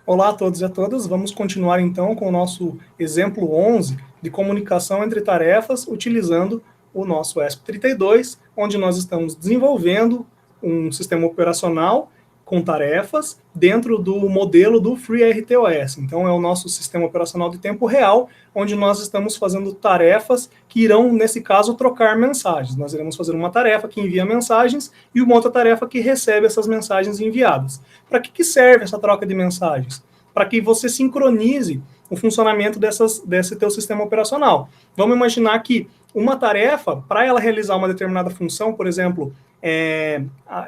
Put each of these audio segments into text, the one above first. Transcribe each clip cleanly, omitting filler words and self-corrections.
Olá a todos e a todas, vamos continuar então com o nosso exemplo 11 de comunicação entre tarefas utilizando o nosso ESP32, onde nós estamos desenvolvendo um sistema operacional com tarefas dentro do modelo do FreeRTOS. Então é o nosso sistema operacional de tempo real, onde nós estamos fazendo tarefas que irão, nesse caso, trocar mensagens. Nós iremos fazer uma tarefa que envia mensagens e uma outra tarefa que recebe essas mensagens enviadas. Para que serve essa troca de mensagens? Para que você sincronize o funcionamento desse teu sistema operacional. Vamos imaginar que uma tarefa, para ela realizar uma determinada função, por exemplo,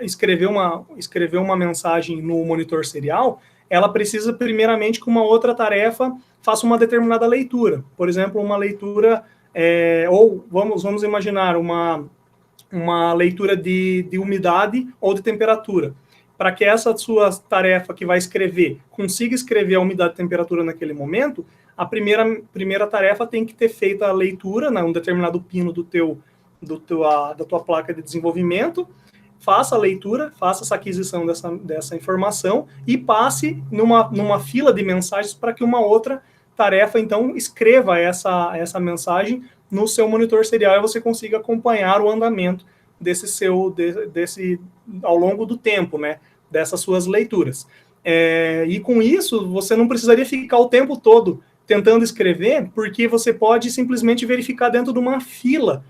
escrever uma mensagem no monitor serial, ela precisa primeiramente que uma outra tarefa faça uma determinada leitura. Por exemplo, uma leitura, ou vamos imaginar uma leitura de umidade ou de temperatura. Para que essa sua tarefa que vai escrever consiga escrever a umidade e temperatura naquele momento, a primeira tarefa tem que ter feito a leitura, um determinado pino da tua placa de desenvolvimento, faça a leitura, faça essa aquisição dessa informação e passe numa fila de mensagens para que uma outra tarefa, então, escreva essa mensagem no seu monitor serial e você consiga acompanhar o andamento desse ao longo do tempo, né, dessas suas leituras. E com isso, você não precisaria ficar o tempo todo tentando escrever, porque você pode simplesmente verificar dentro de uma fila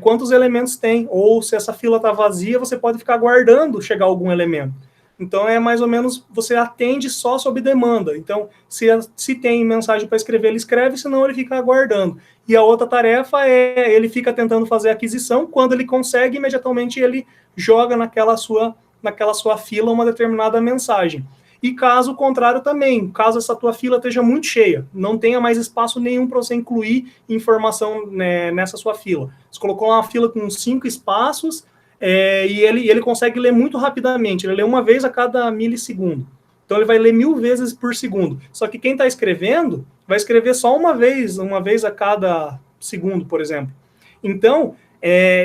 quantos elementos tem, ou se essa fila está vazia, você pode ficar aguardando chegar algum elemento. Então, é mais ou menos, você atende só sob demanda. Então, se tem mensagem para escrever, ele escreve, senão ele fica aguardando. E a outra tarefa ele fica tentando fazer a aquisição, quando ele consegue, imediatamente ele joga naquela sua fila uma determinada mensagem. E caso contrário também, caso essa tua fila esteja muito cheia, não tenha mais espaço nenhum para você incluir informação, né, nessa sua fila. Você colocou uma fila com 5 espaços, e ele consegue ler muito rapidamente, ele lê uma vez a cada milissegundo. Então ele vai ler 1000 vezes por segundo. Só que quem está escrevendo vai escrever só uma vez a cada segundo, por exemplo. Então,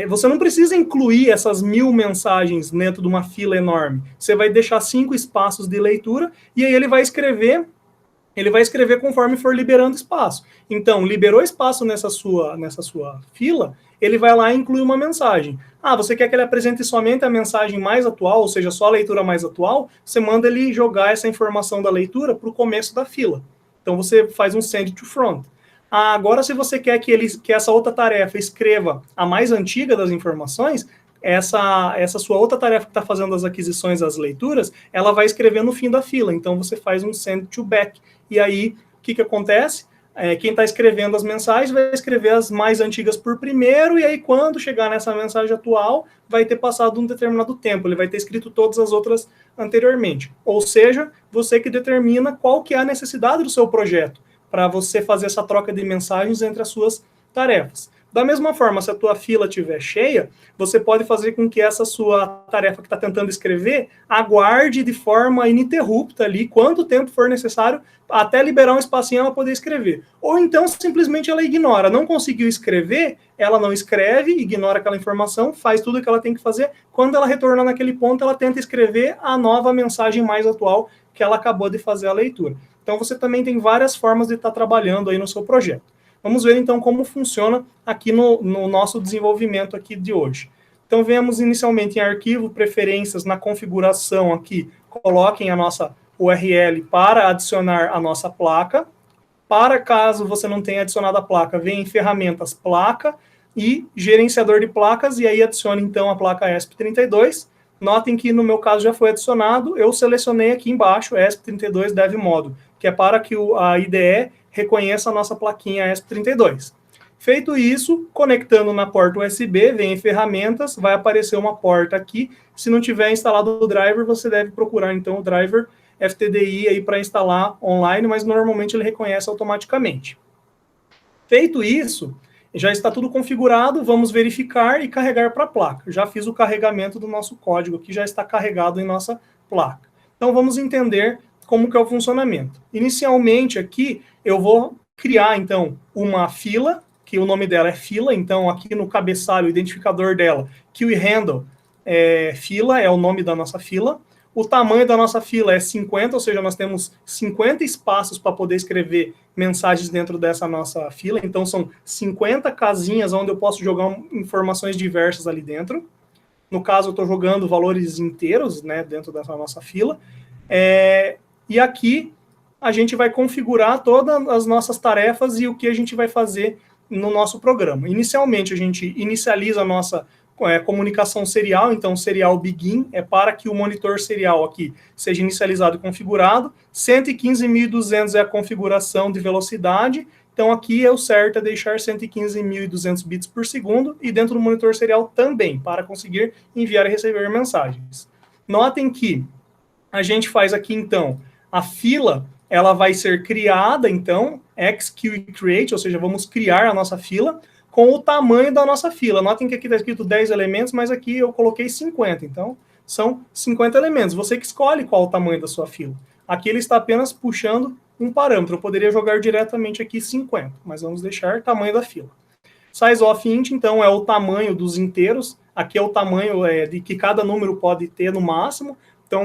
você não precisa incluir essas 1000 mensagens dentro de uma fila enorme. Você vai deixar 5 espaços de leitura e aí ele vai escrever conforme for liberando espaço. Então, liberou espaço nessa sua fila, ele vai lá e inclui uma mensagem. Você quer que ele apresente somente a mensagem mais atual, ou seja, só a leitura mais atual? Você manda ele jogar essa informação da leitura para o começo da fila. Então, você faz um send to front. Agora, se você quer que essa outra tarefa escreva a mais antiga das informações, essa sua outra tarefa que está fazendo as aquisições, as leituras, ela vai escrever no fim da fila. Então, você faz um send to back. E aí, o que acontece? Quem está escrevendo as mensagens vai escrever as mais antigas por primeiro, e aí, quando chegar nessa mensagem atual, vai ter passado um determinado tempo. Ele vai ter escrito todas as outras anteriormente. Ou seja, você que determina qual que é a necessidade do seu projeto, para você fazer essa troca de mensagens entre as suas tarefas. Da mesma forma, se a tua fila estiver cheia, você pode fazer com que essa sua tarefa que está tentando escrever aguarde de forma ininterrupta ali, quanto tempo for necessário, até liberar um espacinho ela poder escrever. Ou então, simplesmente ela ignora. Não conseguiu escrever, ela não escreve, ignora aquela informação, faz tudo o que ela tem que fazer. Quando ela retornar naquele ponto, ela tenta escrever a nova mensagem mais atual que ela acabou de fazer a leitura. Então, você também tem várias formas de estar trabalhando aí no seu projeto. Vamos ver, então, como funciona aqui no nosso desenvolvimento aqui de hoje. Então, vemos inicialmente em arquivo, preferências, na configuração aqui, coloquem a nossa URL para adicionar a nossa placa. Para caso você não tenha adicionado a placa, vem em ferramentas, placa e gerenciador de placas, e aí adicione, então, a placa ESP32. Notem que, no meu caso, já foi adicionado, eu selecionei aqui embaixo ESP32 Dev Module, que é para que a IDE reconheça a nossa plaquinha ESP32. Feito isso, conectando na porta USB, vem em ferramentas, vai aparecer uma porta aqui. Se não tiver instalado o driver, você deve procurar, então, o driver FTDI aí para instalar online, mas normalmente ele reconhece automaticamente. Feito isso, já está tudo configurado, vamos verificar e carregar para a placa. Já fiz o carregamento do nosso código, que já está carregado em nossa placa. Então, vamos entender como que é o funcionamento. Inicialmente, aqui, eu vou criar, então, uma fila, que o nome dela é fila, então, aqui no cabeçalho, o identificador dela, QWhandle, fila, é o nome da nossa fila. O tamanho da nossa fila é 50, ou seja, nós temos 50 espaços para poder escrever mensagens dentro dessa nossa fila. Então, são 50 casinhas onde eu posso jogar informações diversas ali dentro. No caso, eu estou jogando valores inteiros, né, dentro dessa nossa fila. E aqui a gente vai configurar todas as nossas tarefas e o que a gente vai fazer no nosso programa. Inicialmente, a gente inicializa a nossa comunicação serial, então serial begin é para que o monitor serial aqui seja inicializado e configurado, 115.200 é a configuração de velocidade, então aqui é o certo é deixar 115.200 bits por segundo e dentro do monitor serial também, para conseguir enviar e receber mensagens. Notem que a gente faz aqui então, a fila, ela vai ser criada então, XQCreate, ou seja, vamos criar a nossa fila, com o tamanho da nossa fila. Notem que aqui está escrito 10 elementos, mas aqui eu coloquei 50. Então, são 50 elementos. Você que escolhe qual o tamanho da sua fila. Aqui ele está apenas puxando um parâmetro. Eu poderia jogar diretamente aqui 50, mas vamos deixar tamanho da fila. Size of int, então, é o tamanho dos inteiros. Aqui é o tamanho de que cada número pode ter no máximo. Então,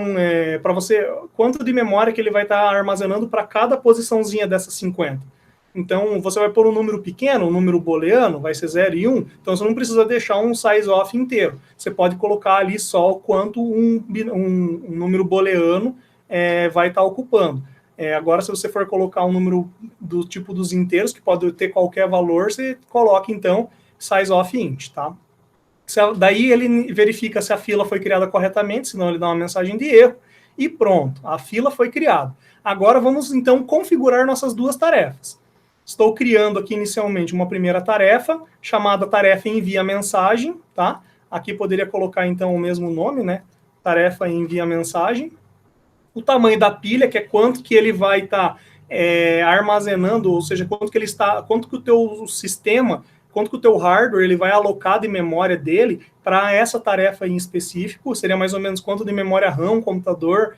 para você, quanto de memória que ele vai estar armazenando para cada posiçãozinha dessas 50. Então, você vai pôr um número pequeno, um número booleano, vai ser 0 e 1, então você não precisa deixar um size of inteiro. Você pode colocar ali só o quanto um número booleano vai estar ocupando. Agora, se você for colocar um número do tipo dos inteiros, que pode ter qualquer valor, você coloca, então, size of int, tá? Daí ele verifica se a fila foi criada corretamente, senão ele dá uma mensagem de erro, e pronto, a fila foi criada. Agora, vamos, então, configurar nossas duas tarefas. Estou criando aqui inicialmente uma primeira tarefa, chamada tarefa envia mensagem, tá? Aqui poderia colocar então o mesmo nome, né? Tarefa envia mensagem. O tamanho da pilha, que é quanto que ele vai estar armazenando, ou seja, quanto que o teu sistema, quanto que o teu hardware ele vai alocar de memória dele para essa tarefa em específico, seria mais ou menos quanto de memória RAM o computador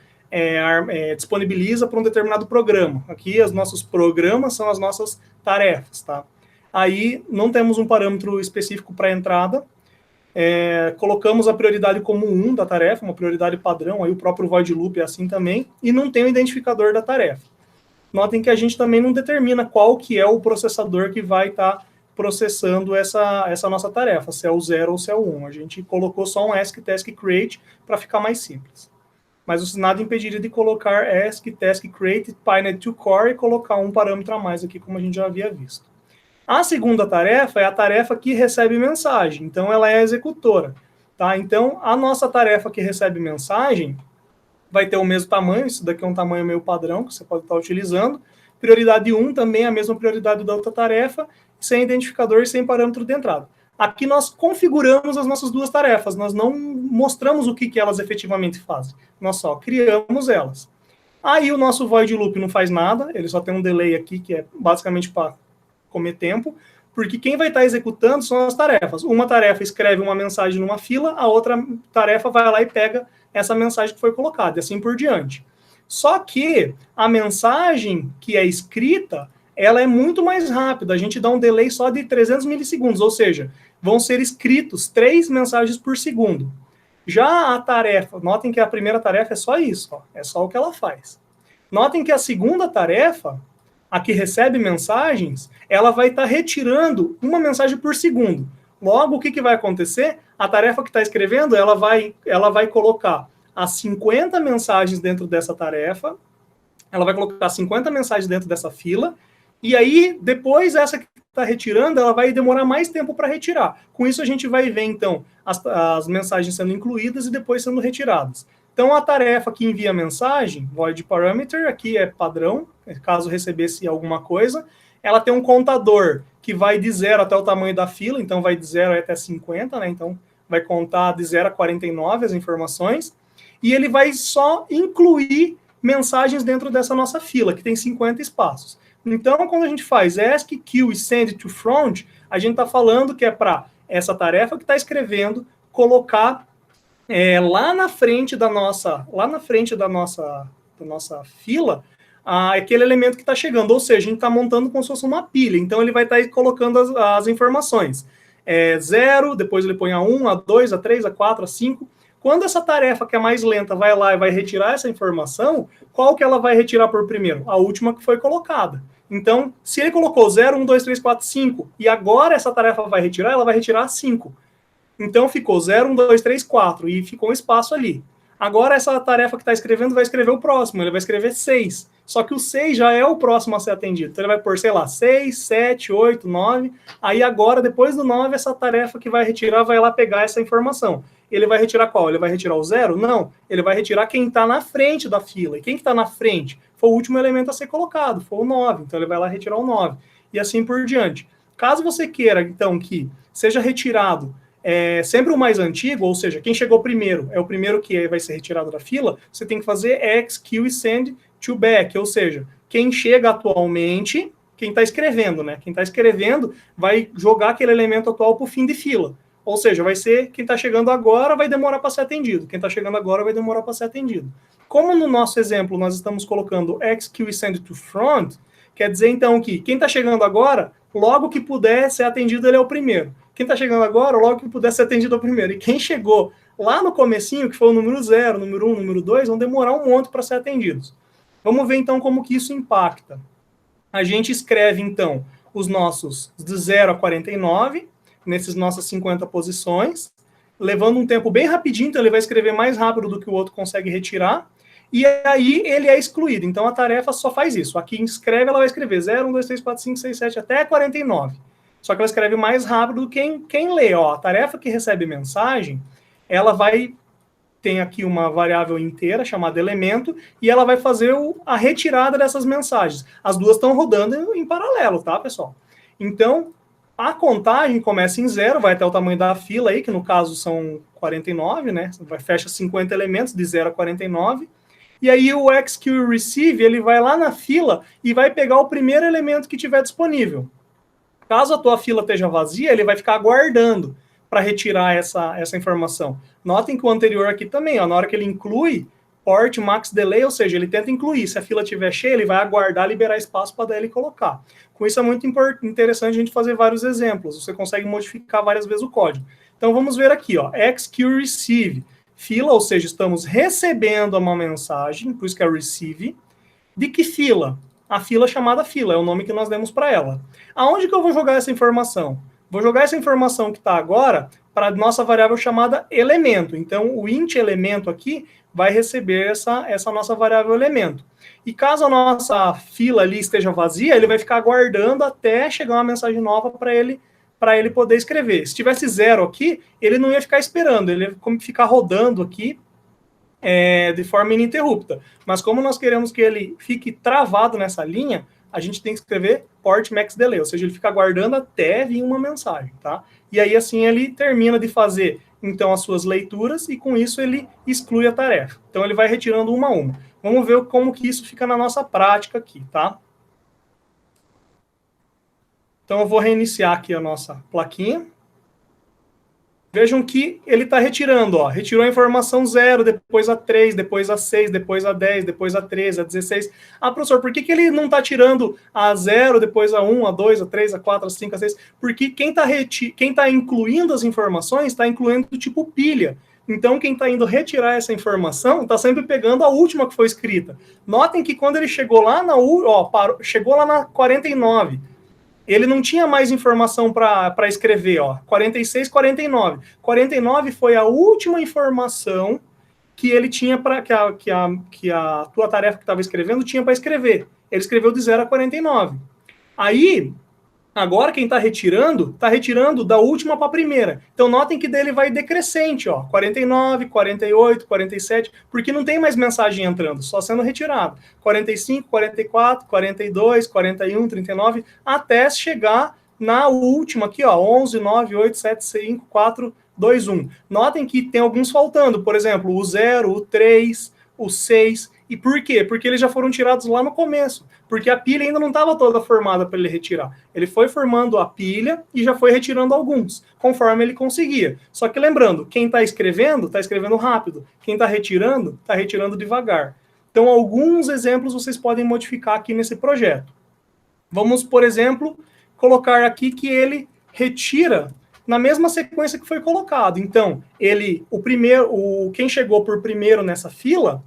disponibiliza para um determinado programa. Aqui, os nossos programas são as nossas tarefas, tá? Aí, não temos um parâmetro específico para entrada, colocamos a prioridade como 1 da tarefa, uma prioridade padrão, aí o próprio void loop é assim também, e não tem o identificador da tarefa. Notem que a gente também não determina qual que é o processador que vai estar processando essa nossa tarefa, se é o 0 ou se é o 1. A gente colocou só um ASCII-task-create para ficar mais simples. Mas nada impediria de colocar ASCII-task-create pinned to core e colocar um parâmetro a mais aqui, como a gente já havia visto. A segunda tarefa é a tarefa que recebe mensagem, então ela é a executora. Tá? Então, a nossa tarefa que recebe mensagem vai ter o mesmo tamanho, isso daqui é um tamanho meio padrão que você pode estar utilizando. Prioridade 1 também é a mesma prioridade da outra tarefa, sem identificador e sem parâmetro de entrada. Aqui nós configuramos as nossas duas tarefas, nós não mostramos o que elas efetivamente fazem, nós só criamos elas. Aí o nosso void loop não faz nada, ele só tem um delay aqui, que é basicamente para comer tempo, porque quem vai estar executando são as tarefas. Uma tarefa escreve uma mensagem numa fila, a outra tarefa vai lá e pega essa mensagem que foi colocada, e assim por diante. Só que a mensagem que é escrita, ela é muito mais rápida, a gente dá um delay só de 300 milissegundos, ou seja, vão ser escritos 3 mensagens por segundo. Já a tarefa, notem que a primeira tarefa é só isso, ó, é só o que ela faz. Notem que a segunda tarefa, a que recebe mensagens, ela vai estar retirando uma mensagem por segundo. Logo, o que vai acontecer? A tarefa que está escrevendo, ela vai colocar as 50 mensagens dentro dessa tarefa, ela vai colocar 50 mensagens dentro dessa fila, e aí, depois, essa que está retirando, ela vai demorar mais tempo para retirar. Com isso, a gente vai ver, então, as mensagens sendo incluídas e depois sendo retiradas. Então, a tarefa que envia a mensagem, void parameter, aqui é padrão, caso recebesse alguma coisa, ela tem um contador que vai de 0 até o tamanho da fila, então vai de 0 até 50, né? Então, vai contar de 0 a 49 as informações, e ele vai só incluir mensagens dentro dessa nossa fila, que tem 50 espaços. Então, quando a gente faz ASCII, queue e send to front, a gente está falando que é para essa tarefa que está escrevendo colocar lá na frente da nossa fila aquele elemento que está chegando. Ou seja, a gente está montando como se fosse uma pilha. Então, ele vai estar colocando as informações. 0, depois ele põe a 1, a 2, a 3, a 4, a 5. Quando essa tarefa que é mais lenta vai lá e vai retirar essa informação, qual que ela vai retirar por primeiro? A última que foi colocada. Então, se ele colocou 0, 1, 2, 3, 4, 5, e agora essa tarefa vai retirar, ela vai retirar 5. Então, ficou 0, 1, 2, 3, 4, e ficou um espaço ali. Agora, essa tarefa que está escrevendo vai escrever o próximo, ele vai escrever 6. Só que o 6 já é o próximo a ser atendido. Então, ele vai pôr, sei lá, 6, 7, 8, 9. Aí, agora, depois do 9, essa tarefa que vai retirar vai lá pegar essa informação. Ele vai retirar qual? Ele vai retirar o 0? Não. Ele vai retirar quem está na frente da fila. E quem está na frente? Foi o último elemento a ser colocado, foi o 9. Então, ele vai lá retirar o 9. E assim por diante. Caso você queira, então, que seja retirado sempre o mais antigo, ou seja, quem chegou primeiro é o primeiro que vai ser retirado da fila, você tem que fazer execute send to back, ou seja, quem chega atualmente, quem está escrevendo, né? Quem está escrevendo vai jogar aquele elemento atual para o fim de fila. Ou seja, vai ser quem está chegando agora vai demorar para ser atendido. Quem está chegando agora vai demorar para ser atendido. Como no nosso exemplo nós estamos colocando execute send to front, quer dizer então que quem está chegando agora, logo que puder ser atendido, ele é o primeiro. Quem está chegando agora, logo que puder ser atendido é o primeiro. E quem chegou lá no comecinho, que foi o número 0, número 1, número 2, vão demorar um monte para ser atendidos. Vamos ver então como que isso impacta. A gente escreve então os nossos de 0 a 49, nessas nossas 50 posições, levando um tempo bem rapidinho, então ele vai escrever mais rápido do que o outro consegue retirar, e aí ele é excluído. Então a tarefa só faz isso. Aqui escreve, ela vai escrever 0, 1, 2, 3, 4, 5, 6, 7, até 49. Só que ela escreve mais rápido do que quem lê. Ó, a tarefa que recebe mensagem, ela vai ter aqui uma variável inteira chamada elemento, e ela vai fazer a retirada dessas mensagens. As duas estão rodando em paralelo, tá, pessoal? Então, a contagem começa em 0, vai até o tamanho da fila aí, que no caso são 49, né? Fecha 50 elementos, de 0 a 49. E aí o execute receive, ele vai lá na fila e vai pegar o primeiro elemento que tiver disponível. Caso a tua fila esteja vazia, ele vai ficar aguardando para retirar essa informação. Notem que o anterior aqui também, ó, na hora que ele inclui, port max delay, ou seja, ele tenta incluir. Se a fila estiver cheia, ele vai aguardar, liberar espaço para daí ele colocar. Com isso é muito interessante a gente fazer vários exemplos. Você consegue modificar várias vezes o código. Então vamos ver aqui, ó, execute receive. Fila, ou seja, estamos recebendo uma mensagem, por isso que é receive. De que fila? A fila chamada fila, é o nome que nós demos para ela. Aonde que eu vou jogar essa informação? Vou jogar essa informação que está agora para a nossa variável chamada elemento. Então, o int elemento aqui vai receber essa nossa variável elemento. E caso a nossa fila ali esteja vazia, ele vai ficar aguardando até chegar uma mensagem nova para ele poder escrever. Se tivesse 0 aqui, ele não ia ficar esperando, ele ia ficar rodando aqui de forma ininterrupta. Mas como nós queremos que ele fique travado nessa linha, a gente tem que escrever port max delay, ou seja, ele fica aguardando até vir uma mensagem, tá? E aí assim ele termina de fazer então as suas leituras e com isso ele exclui a tarefa. Então ele vai retirando uma a uma. Vamos ver como que isso fica na nossa prática aqui, tá? Então eu vou reiniciar aqui a nossa plaquinha. Vejam que ele está retirando, ó, retirou a informação 0, depois a 3, depois a 6, depois a 10, depois a 13, a 16. Ah, professor, por que ele não está tirando a 0, depois a 1, a 2, a 3, a 4, a 5, a 6? Porque quem tá incluindo as informações está incluindo do tipo pilha. Então, quem está indo retirar essa informação está sempre pegando a última que foi escrita. Notem que quando ele chegou lá chegou lá na 49, ele não tinha mais informação para escrever, ó. 46, 49. 49 foi a última informação que ele tinha para que a tua tarefa que estava escrevendo tinha para escrever. Ele escreveu de 0 a 49. Aí, agora quem está retirando da última para a primeira. Então notem que dele vai decrescente, ó, 49, 48, 47, porque não tem mais mensagem entrando, só sendo retirado. 45, 44, 42, 41, 39, até chegar na última aqui, ó, 11, 9, 8, 7, 5, 4, 2, 1. Notem que tem alguns faltando, por exemplo, o 0, o 3, o 6. E por quê? Porque eles já foram tirados lá no começo. Porque a pilha ainda não estava toda formada para ele retirar. Ele foi formando a pilha e já foi retirando alguns, conforme ele conseguia. Só que lembrando, quem está escrevendo rápido. Quem está retirando devagar. Então, alguns exemplos vocês podem modificar aqui nesse projeto. Vamos, por exemplo, colocar aqui que ele retira na mesma sequência que foi colocado. Então, quem chegou por primeiro nessa fila,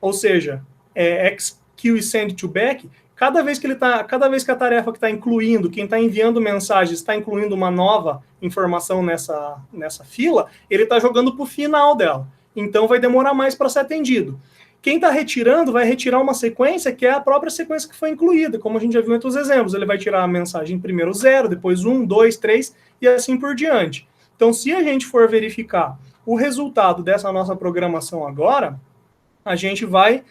ou seja, execute e send to back, cada vez que a tarefa que está incluindo, quem está enviando mensagens está incluindo uma nova informação nessa fila, ele está jogando para o final dela. Então vai demorar mais para ser atendido. Quem está retirando vai retirar uma sequência que é a própria sequência que foi incluída, como a gente já viu entre os exemplos. Ele vai tirar a mensagem primeiro 0, depois 1, 2, 3 e assim por diante. Então, se a gente for verificar o resultado dessa nossa programação agora, a gente vai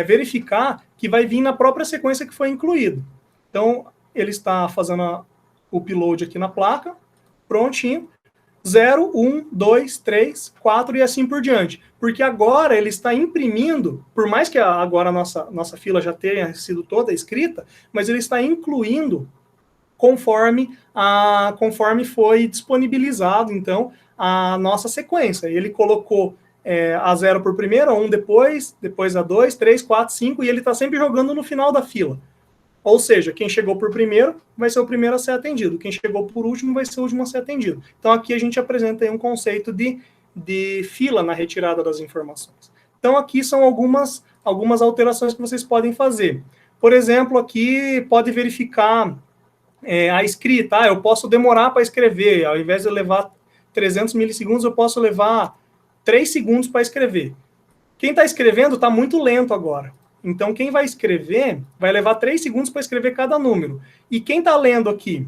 verificar que vai vir na própria sequência que foi incluído. Então, ele está fazendo o upload aqui na placa, prontinho. 0, 1, 2, 3, 4 e assim por diante. Porque agora ele está imprimindo, por mais que agora a nossa fila já tenha sido toda escrita, mas ele está incluindo conforme foi disponibilizado, então, a nossa sequência. Ele colocou a 0 por primeiro, a 1 depois a 2, 3, 4, 5, e ele está sempre jogando no final da fila. Ou seja, quem chegou por primeiro vai ser o primeiro a ser atendido. Quem chegou por último vai ser o último a ser atendido. Então, aqui a gente apresenta aí um conceito de fila na retirada das informações. Então, aqui são algumas alterações que vocês podem fazer. Por exemplo, aqui pode verificar a escrita. Eu posso demorar para escrever. Ao invés de levar 300 milissegundos, eu posso levar 3 segundos para escrever. Quem está escrevendo está muito lento agora. Então, quem vai escrever vai levar 3 segundos para escrever cada número. E quem está lendo aqui?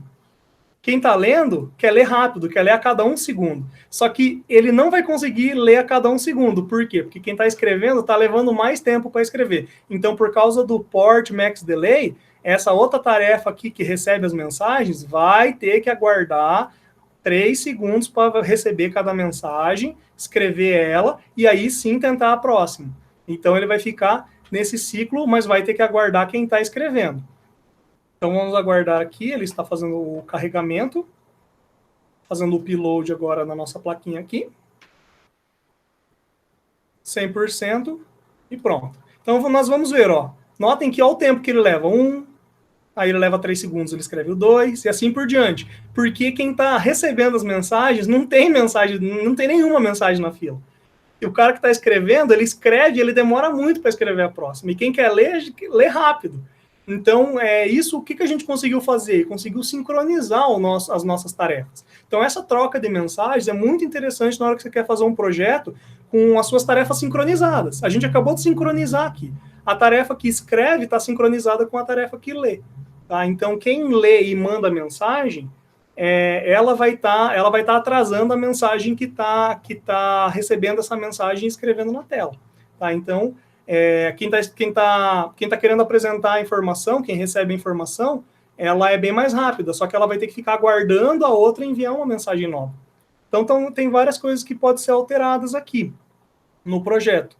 Quem está lendo quer ler rápido, quer ler a cada 1 segundo. Só que ele não vai conseguir ler a cada 1 segundo. Por quê? Porque quem está escrevendo está levando mais tempo para escrever. Então, por causa do port max delay, essa outra tarefa aqui que recebe as mensagens vai ter que aguardar 3 segundos para receber cada mensagem, escrever ela e aí sim tentar a próxima. Então, ele vai ficar nesse ciclo, mas vai ter que aguardar quem está escrevendo. Então, vamos aguardar aqui, ele está fazendo o carregamento, fazendo o upload agora na nossa plaquinha aqui. 100% e pronto. Então, nós vamos ver, ó. Notem que olha o tempo que ele leva. 1, aí ele leva 3 segundos, ele escreve o 2, e assim por diante. Porque quem está recebendo as mensagens, não tem nenhuma mensagem na fila. E o cara que está escrevendo, ele escreve, ele demora muito para escrever a próxima. E quem quer ler, lê rápido. Então, o que a gente conseguiu fazer? Conseguiu sincronizar as nossas tarefas. Então, essa troca de mensagens é muito interessante na hora que você quer fazer um projeto com as suas tarefas sincronizadas. A gente acabou de sincronizar aqui. A tarefa que escreve está sincronizada com a tarefa que lê. Tá? Então, quem lê e manda mensagem, ela vai estar atrasando a mensagem que tá recebendo essa mensagem e escrevendo na tela. Tá? Então, quem tá querendo apresentar a informação, quem recebe a informação, ela é bem mais rápida, só que ela vai ter que ficar aguardando a outra enviar uma mensagem nova. Então tem várias coisas que podem ser alteradas aqui no projeto.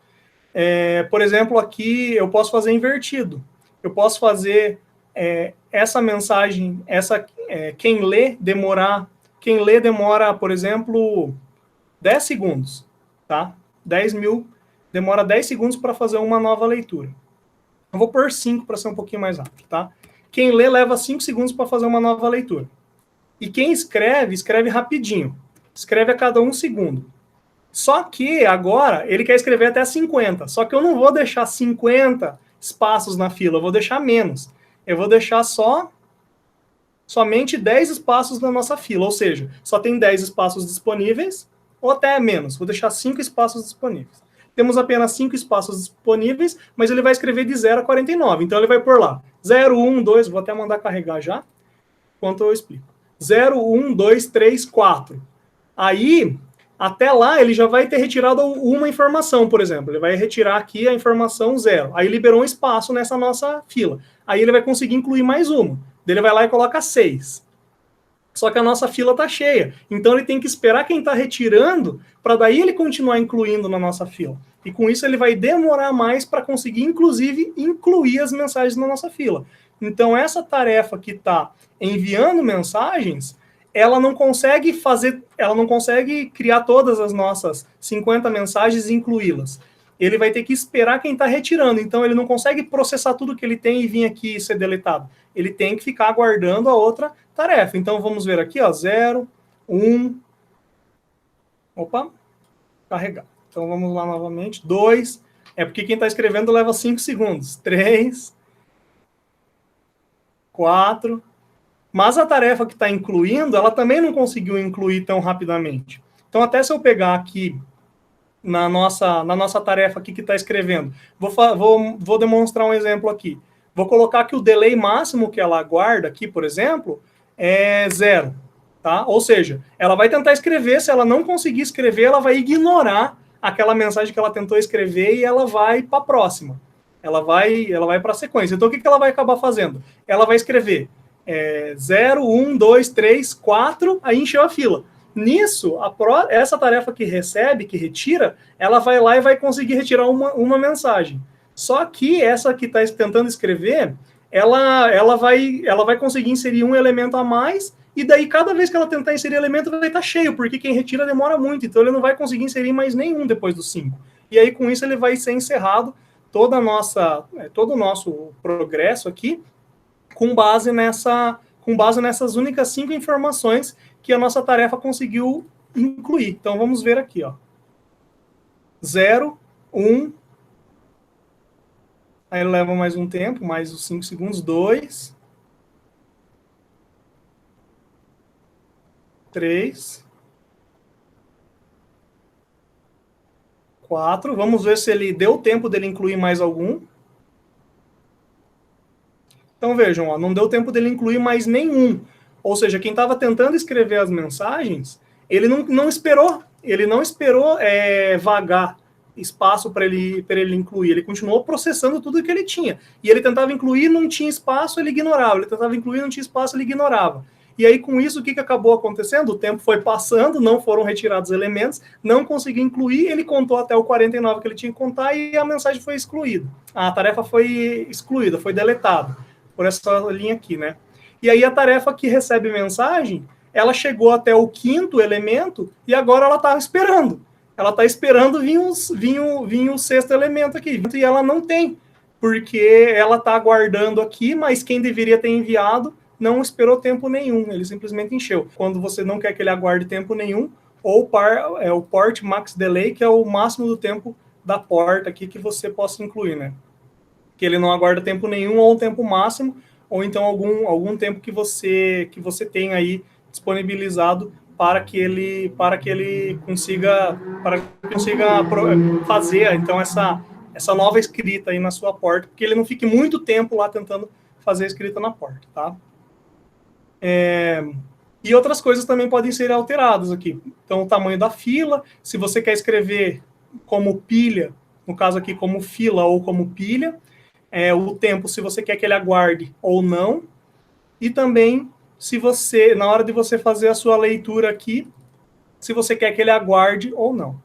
Por exemplo, aqui eu posso fazer invertido. Eu posso fazer essa mensagem, quem lê demora, por exemplo, 10 segundos, tá? 10.000, demora 10 segundos para fazer uma nova leitura. Eu vou pôr 5 para ser um pouquinho mais rápido, tá? Quem lê leva 5 segundos para fazer uma nova leitura. E quem escreve rapidinho. Escreve a cada 1 segundo. Só que agora ele quer escrever até 50. Só que eu não vou deixar 50 espaços na fila, eu vou deixar menos. Eu vou deixar somente 10 espaços na nossa fila, ou seja, só tem 10 espaços disponíveis, ou até menos, vou deixar 5 espaços disponíveis. Temos apenas 5 espaços disponíveis, mas ele vai escrever de 0 a 49, então ele vai pôr lá, 0, 1, 2, vou até mandar carregar já, enquanto eu explico. 0, 1, 2, 3, 4. Aí, até lá, ele já vai ter retirado uma informação, por exemplo. Ele vai retirar aqui a informação 0. Aí liberou um espaço nessa nossa fila. Aí ele vai conseguir incluir mais uma. Ele vai lá e coloca 6. Só que a nossa fila está cheia. Então ele tem que esperar quem está retirando para daí ele continuar incluindo na nossa fila. E com isso ele vai demorar mais para conseguir, inclusive, incluir as mensagens na nossa fila. Então essa tarefa que está enviando mensagens, ela não consegue criar todas as nossas 50 mensagens e incluí-las. Ele vai ter que esperar quem está retirando. Então, ele não consegue processar tudo que ele tem e vir aqui e ser deletado. Ele tem que ficar aguardando a outra tarefa. Então, vamos ver aqui, ó, 0, Opa, carregar. Então vamos lá novamente. 2, é porque quem está escrevendo leva 5 segundos. 3, 4. Mas a tarefa que está incluindo, ela também não conseguiu incluir tão rapidamente. Então, até se eu pegar aqui na nossa tarefa aqui que está escrevendo, vou demonstrar um exemplo aqui. Vou colocar que o delay máximo que ela aguarda aqui, por exemplo, é 0. Tá? Ou seja, ela vai tentar escrever, se ela não conseguir escrever, ela vai ignorar aquela mensagem que ela tentou escrever e ela vai para a próxima. Ela vai para a sequência. Então, o que ela vai acabar fazendo? Ela vai escrever 0, 1, 2, 3, 4, aí encheu a fila. Nisso, essa tarefa que recebe, que retira, ela vai lá e vai conseguir retirar uma mensagem. Só que essa que está tentando escrever, ela vai conseguir inserir um elemento a mais, e daí cada vez que ela tentar inserir elemento vai estar cheio, porque quem retira demora muito, então ele não vai conseguir inserir mais nenhum depois dos 5. E aí com isso ele vai ser encerrado todo o nosso progresso aqui, com base nessas únicas 5 informações que a nossa tarefa conseguiu incluir. Então vamos ver aqui, ó. 0, 1, aí leva mais um tempo, mais os 5 segundos, 2, 3, 4. Vamos ver se ele deu tempo dele incluir mais algum. Então vejam, ó, não deu tempo dele incluir mais nenhum. Ou seja, quem estava tentando escrever as mensagens, ele não esperou vagar espaço para ele incluir. Ele continuou processando tudo que ele tinha. E ele tentava incluir, não tinha espaço, ele ignorava. Ele tentava incluir, não tinha espaço, ele ignorava. E aí, com isso, o que acabou acontecendo? O tempo foi passando, não foram retirados elementos, não conseguiu incluir, ele contou até o 49 que ele tinha que contar e a mensagem foi excluída. A tarefa foi excluída, foi deletada por essa linha aqui, né? E aí a tarefa que recebe mensagem, ela chegou até o 5º elemento e agora ela está esperando. Ela está esperando vir o 6º elemento aqui. E ela não tem, porque ela está aguardando aqui, mas quem deveria ter enviado não esperou tempo nenhum, ele simplesmente encheu. Quando você não quer que ele aguarde tempo nenhum, ou o port max delay, que é o máximo do tempo da porta aqui que você possa incluir, né? Que ele não aguarda tempo nenhum ou um tempo máximo, ou então algum tempo que você tem aí disponibilizado para que ele consiga fazer então essa nova escrita aí na sua porta, porque ele não fique muito tempo lá tentando fazer a escrita na porta, tá? E outras coisas também podem ser alteradas aqui. Então, o tamanho da fila, se você quer escrever como pilha, no caso aqui como fila ou como pilha, o tempo, se você quer que ele aguarde ou não, e também se você, na hora de você fazer a sua leitura aqui, se você quer que ele aguarde ou não.